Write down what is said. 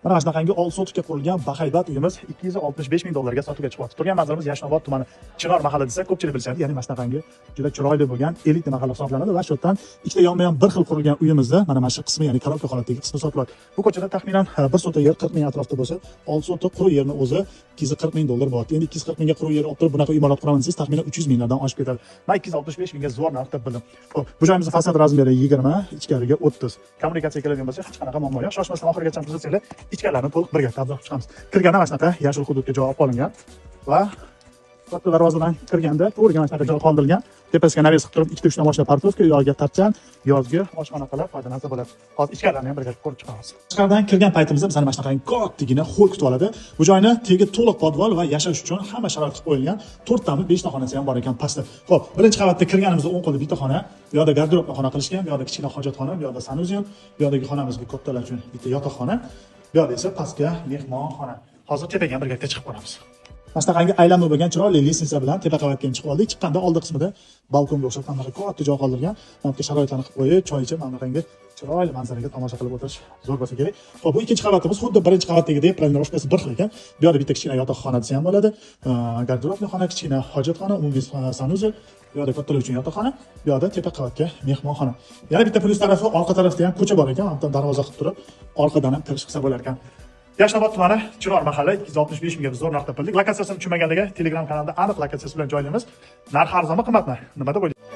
Mana shunaqangi 6 sotikka qurilgan bahaybat uyimiz 265 ming dollarga sotuvga chiqyapti. Turgan manzilimiz Yashnobod tumani Chinor mahalla desa ko'pchilik bilishadi. Ya'ni mana shunaqangi juda chiroyli bo'lgan elitli mahalla hisoblanadi va shu yerdan ikkita yonma-yon bir xil qurilgan uyimizda mana shu qismi, ya'ni korobka holatdagi qismi sotiladi. Bu ko'chada taxminan 1 so'ta yer 40 ming atrofida bo'lsa, 6 so'ta quruq yerni o'zi 240 ming dollar bo'ladi. Endi 240 mingga quruq yer olib turib bunaqa imorat quraman desangiz, taxminan 300 minglardan oshib ketadi. Men 265 mingga zo'r narx deb bildim. Xo'p, bu joyimizning fasad razmeri 20, ichkariga 30. Kommunikatsiya keladigan bo'lsa, hech qanaqa muammo yo'q. Shoshmasdan oxirigacha kuzatsangiz, ichkarilarni to'liq birga tabdoq chiqamiz. Kirganda mana shunaqa yashil hududga joy olib qolingan va katta darvozadan kirganda to'g'riga mana shunaqa joy qoldirilgan. Tepasiga naves qilib turib 2-3 ta mashina parkovka, yo'lga tapchan, yozgi oshxona qilib foydalansa bo'ladi. Hozir ichkarilarni ham birga ko'rib chiqamiz. Ichkaridan kirgan paytimizda bizani mana shunaqangi kattagina xo'l kutib oladi. Bu joyni tegi to'liq podval va yashash uchun hamma sharoit qilib qo'yilgan. 4 tami 5 ta xonasi ham bor ekan pastda. Xo'p, birinchi qavatda kirganimizda o'ng qo'lda bitta xona, bu yoqda garderobli xona qilishgan, bu yoqda kichkina hojatxona, bu yoqda sanuzel, bu yoqdagi xonamizga kattalar uchun bitta yotoqxona, bu yoqda esa pastga mehmonxona. Hozir tepaga ham birga chiqib ko'ramiz. Mana shunaqangi aylanma bo'lgan chiroyli lestnitsa bilan tepa qavatga chiqib oldik. Chiqqanda oldi qismida balkonga o'xshab mana katta joy qoldirgan. Mana sharoitlarni qilib qo'yib, choy ichib, mana bunaqangi chiroyli manzaraga tomosha qilib o'tirish zo'r bo'lsa kerak. Xo'p, bu ikkinchi qavatimiz xuddi birinchi qavatdagidek, planirovkasi bir xil ekan. Bu yerda bitta kichkina yotoqxona desa ham bo'ladi. Garderobli xona, kichkina hojatxona, umumiy sanuzel, bu yerda kattalar uchun yotoqxona, bu yerda tepa qavatga mehmonxona. Yana bitta plyus tarafi orqa tarafda ham ko'cha bor ekan. Mana darvoza qilib turib, orqadan ham kirish qilsa bo'lar ekan. Yashnobod tumani Chinor mahalla 265 mingga zo'r narxda bildik. Lokatsiyasini tushunmaganlarga Telegram kanalida aniq lokatsiyasi bilan joylaymiz. Narx arzonmi, qimmatmi? Nima deb o'ylaysiz?